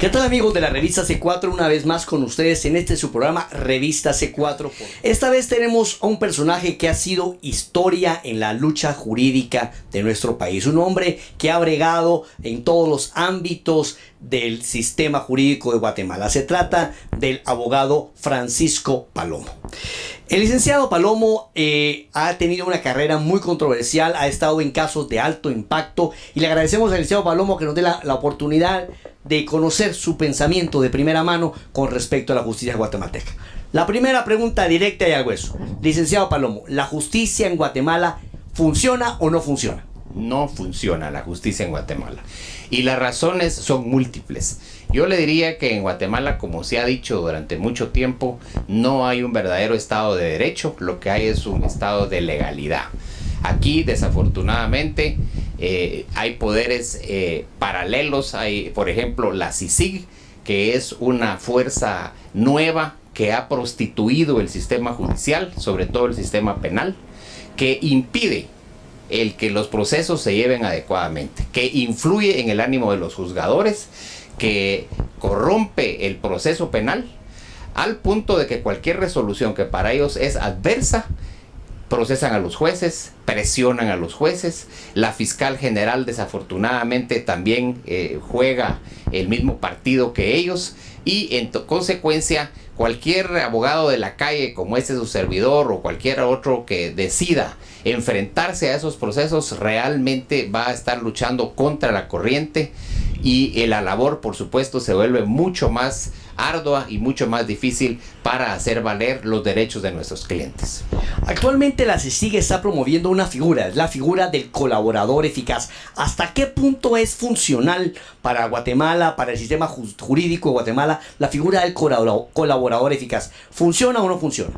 ¿Qué tal, amigos de la revista C4? Una vez más con ustedes en su programa Revista C4. Esta vez tenemos a un personaje que ha sido historia en la lucha jurídica de nuestro país. Un hombre que ha bregado en todos los ámbitos del sistema jurídico de Guatemala. Se trata del abogado Francisco Palomo. El licenciado Palomo ha tenido una carrera muy controversial, ha estado en casos de alto impacto y le agradecemos al licenciado Palomo que nos dé la oportunidad de conocer su pensamiento de primera mano con respecto a la justicia guatemalteca. La primera pregunta directa y al hueso. Licenciado Palomo, ¿la justicia en Guatemala funciona o no funciona? No funciona la justicia en Guatemala. Y las razones son múltiples. Yo le diría que en Guatemala, como se ha dicho durante mucho tiempo, no hay un verdadero Estado de Derecho, lo que hay es un Estado de legalidad. Aquí, desafortunadamente, hay poderes paralelos. Hay, por ejemplo, la CICIG, que es una fuerza nueva que ha prostituido el sistema judicial, sobre todo el sistema penal, que impide el que los procesos se lleven adecuadamente, que influye en el ánimo de los juzgadores, que corrompe el proceso penal, al punto de que cualquier resolución que para ellos es adversa, procesan a los jueces, presionan a los jueces. La fiscal general desafortunadamente también juega el mismo partido que ellos, y en consecuencia cualquier abogado de la calle como su servidor o cualquier otro que decida enfrentarse a esos procesos realmente va a estar luchando contra la corriente, y la labor, por supuesto, se vuelve mucho más ardua y mucho más difícil para hacer valer los derechos de nuestros clientes. Actualmente la CICIG está promoviendo una figura, es la figura del colaborador eficaz. ¿Hasta qué punto es funcional para Guatemala, para el sistema jurídico de Guatemala, la figura del colaborador eficaz? ¿Funciona o no funciona?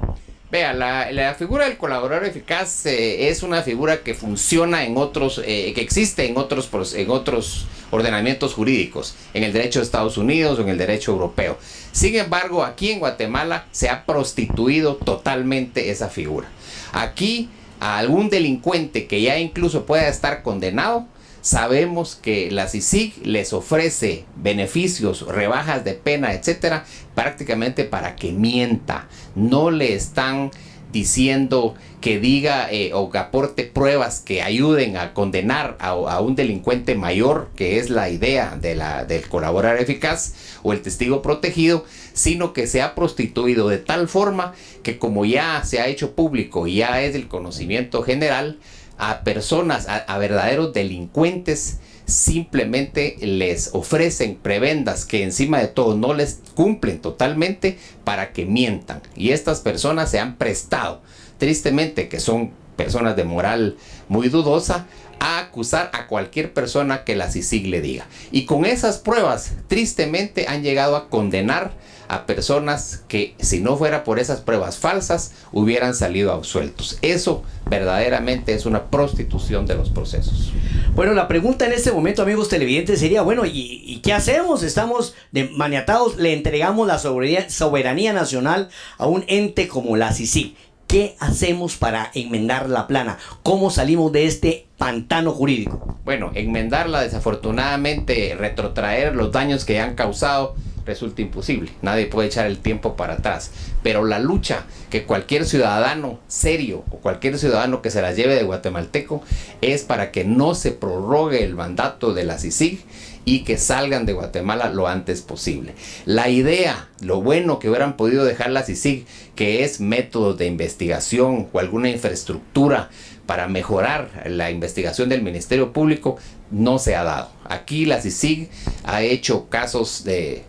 Vea, la figura del colaborador eficaz es una figura que funciona en otros, que existe en otros ordenamientos jurídicos, en el derecho de Estados Unidos o en el derecho europeo. Sin embargo, aquí en Guatemala se ha prostituido totalmente esa figura. Aquí, a algún delincuente que ya incluso pueda estar condenado, sabemos que la CICIG les ofrece beneficios, rebajas de pena, etcétera, prácticamente para que mienta. No le están diciendo que diga o que aporte pruebas que ayuden a condenar a un delincuente mayor, que es la idea del colaborador eficaz o el testigo protegido, sino que se ha prostituido de tal forma que, como ya se ha hecho público y ya es del conocimiento general, a personas, a verdaderos delincuentes, simplemente les ofrecen prebendas que encima de todo no les cumplen totalmente para que mientan. Y estas personas se han prestado, tristemente, que son personas de moral muy dudosa, a acusar a cualquier persona que la CICIG le diga. Y con esas pruebas, tristemente, han llegado a condenar a personas que, si no fuera por esas pruebas falsas, hubieran salido absueltos. Eso verdaderamente es una prostitución de los procesos. Bueno, la pregunta en este momento, amigos televidentes, sería, bueno, ¿y qué hacemos? Estamos maniatados, le entregamos la soberanía nacional a un ente como la CICIG. ¿Qué hacemos para enmendar la plana? ¿Cómo salimos de este pantano jurídico? Bueno, enmendarla, desafortunadamente, retrotraer los daños que han causado, resulta imposible. Nadie puede echar el tiempo para atrás. Pero la lucha que cualquier ciudadano serio o cualquier ciudadano que se la lleve de guatemalteco es para que no se prorrogue el mandato de la CICIG y que salgan de Guatemala lo antes posible. La idea, lo bueno que hubieran podido dejar la CICIG, que es métodos de investigación o alguna infraestructura para mejorar la investigación del Ministerio Público, no se ha dado. Aquí la CICIG ha hecho casos de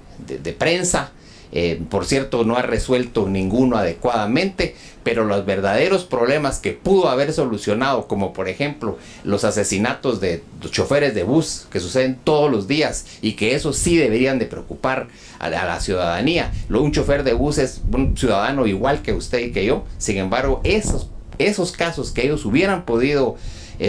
prensa, por cierto, no ha resuelto ninguno adecuadamente, pero los verdaderos problemas que pudo haber solucionado, como por ejemplo los asesinatos de choferes de bus que suceden todos los días y que eso sí deberían de preocupar a la ciudadanía. Un chofer de bus es un ciudadano igual que usted y que yo. Sin embargo, esos casos que ellos hubieran podido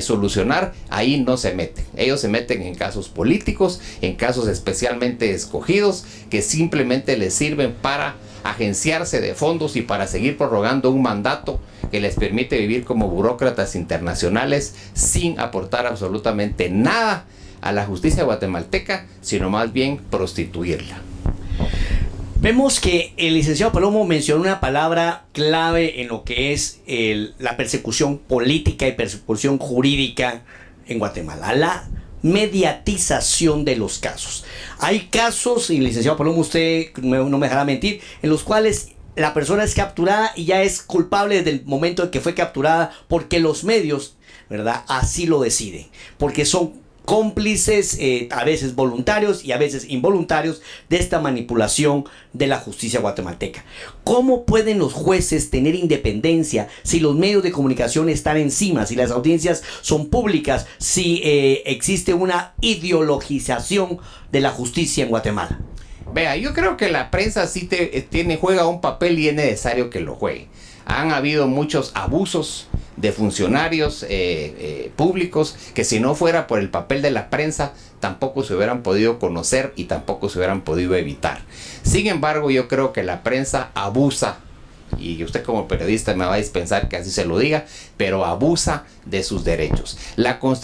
solucionar, ahí no se meten. Ellos se meten en casos políticos, en casos especialmente escogidos, que simplemente les sirven para agenciarse de fondos y para seguir prorrogando un mandato que les permite vivir como burócratas internacionales sin aportar absolutamente nada a la justicia guatemalteca, sino más bien prostituirla. Vemos que el licenciado Palomo mencionó una palabra clave en lo que es la persecución política y persecución jurídica en Guatemala, la mediatización de los casos. Hay casos, y licenciado Palomo, usted no me dejará mentir, en los cuales la persona es capturada y ya es culpable desde el momento en que fue capturada, porque los medios, ¿verdad?, así lo deciden, porque son cómplices, a veces voluntarios y a veces involuntarios, de esta manipulación de la justicia guatemalteca. ¿Cómo pueden los jueces tener independencia si los medios de comunicación están encima, si las audiencias son públicas, si existe una ideologización de la justicia en Guatemala? Vea, yo creo que la prensa sí juega un papel y es necesario que lo juegue. Han habido muchos abusos de funcionarios públicos que, si no fuera por el papel de la prensa, tampoco se hubieran podido conocer y tampoco se hubieran podido evitar. Sin embargo, yo creo que la prensa abusa, y usted como periodista me va a dispensar que así se lo diga, pero abusa de sus derechos.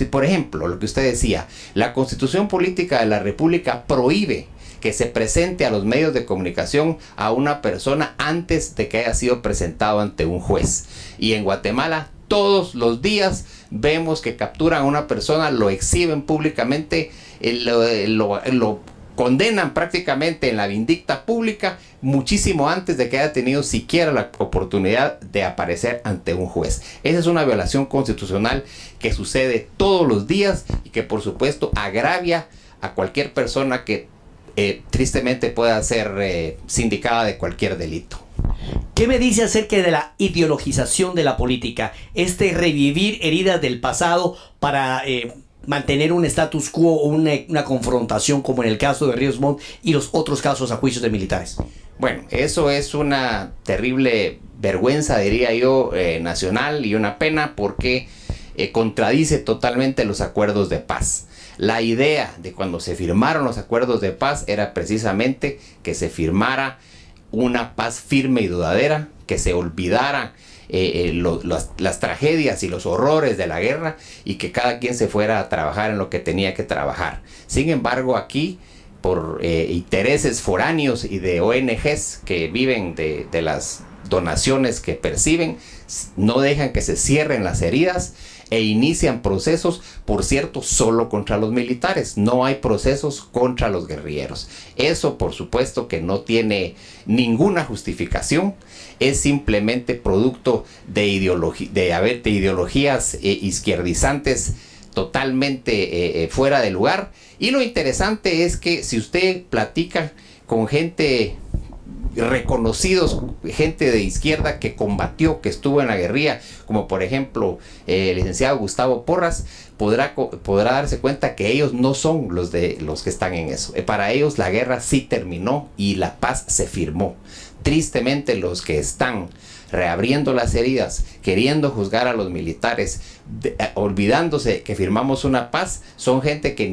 Por ejemplo, lo que usted decía, la Constitución Política de la República prohíbe que se presente a los medios de comunicación a una persona antes de que haya sido presentado ante un juez. Y en Guatemala todos los días vemos que capturan a una persona, lo exhiben públicamente, lo condenan prácticamente en la vindicta pública muchísimo antes de que haya tenido siquiera la oportunidad de aparecer ante un juez. Esa es una violación constitucional que sucede todos los días y que, por supuesto, agravia a cualquier persona que tristemente pueda ser sindicada de cualquier delito. ¿Qué me dice acerca de la ideologización de la política? Revivir heridas del pasado para mantener un status quo o una confrontación, como en el caso de Ríos Montt y los otros casos a juicios de militares. Bueno, eso es una terrible vergüenza, diría yo, nacional, y una pena, porque contradice totalmente los acuerdos de paz. La idea de cuando se firmaron los acuerdos de paz era precisamente que se firmara una paz firme y duradera, que se olvidara las tragedias y los horrores de la guerra, y que cada quien se fuera a trabajar en lo que tenía que trabajar. Sin embargo, aquí, por intereses foráneos y de ONGs que viven de las donaciones que perciben, no dejan que se cierren las heridas e inician procesos, por cierto, solo contra los militares. No hay procesos contra los guerrilleros. Eso, por supuesto, que no tiene ninguna justificación. Es simplemente producto de ideologías izquierdizantes totalmente fuera de lugar. Y lo interesante es que si usted platica con gente reconocidos, gente de izquierda que combatió, que estuvo en la guerrilla, como por ejemplo el licenciado Gustavo Porras, podrá darse cuenta que ellos no son los que están en eso. Para ellos la guerra sí terminó y la paz se firmó. Tristemente, los que están reabriendo las heridas, queriendo juzgar a los militares, olvidándose que firmamos una paz, son gente que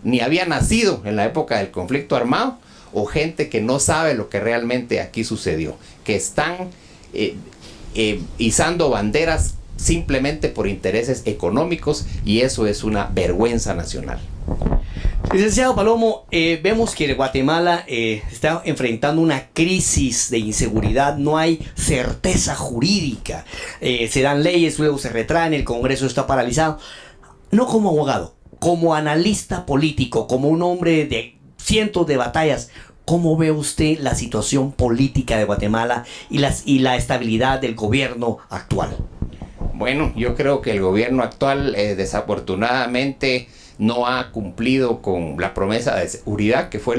ni había nacido en la época del conflicto armado, o gente que no sabe lo que realmente aquí sucedió, que están izando banderas simplemente por intereses económicos, y eso es una vergüenza nacional. Licenciado Palomo, vemos que Guatemala está enfrentando una crisis de inseguridad, no hay certeza jurídica, se dan leyes, luego se retraen, el Congreso está paralizado. No como abogado, como analista político, como un hombre de cientos de batallas, ¿cómo ve usted la situación política de Guatemala y la estabilidad del gobierno actual? Bueno, yo creo que el gobierno actual desafortunadamente no ha cumplido con la promesa de seguridad, que fue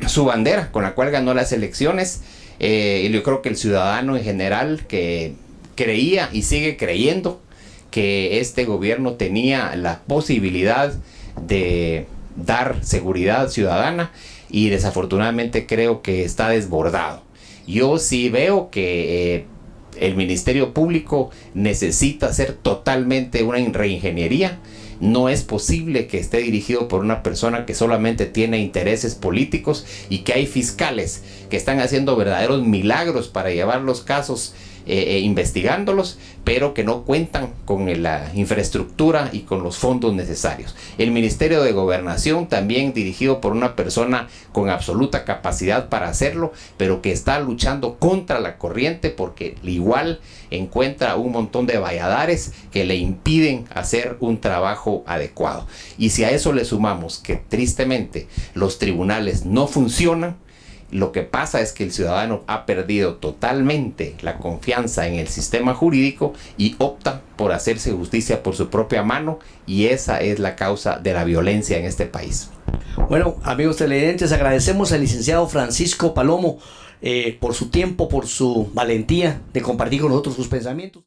su bandera con la cual ganó las elecciones. Y yo creo que el ciudadano en general, que creía y sigue creyendo que este gobierno tenía la posibilidad de dar seguridad ciudadana, y desafortunadamente creo que está desbordado. Yo sí veo que el Ministerio Público necesita hacer totalmente una reingeniería. No es posible que esté dirigido por una persona que solamente tiene intereses políticos, y que hay fiscales que están haciendo verdaderos milagros para llevar los casos investigándolos, pero que no cuentan con la infraestructura y con los fondos necesarios. El Ministerio de Gobernación, también dirigido por una persona con absoluta capacidad para hacerlo, pero que está luchando contra la corriente porque igual encuentra un montón de valladares que le impiden hacer un trabajo adecuado. Y si a eso le sumamos que tristemente los tribunales no funcionan, lo que pasa es que el ciudadano ha perdido totalmente la confianza en el sistema jurídico y opta por hacerse justicia por su propia mano, y esa es la causa de la violencia en este país. Bueno, amigos televidentes, agradecemos al licenciado Francisco Palomo por su tiempo, por su valentía de compartir con nosotros sus pensamientos.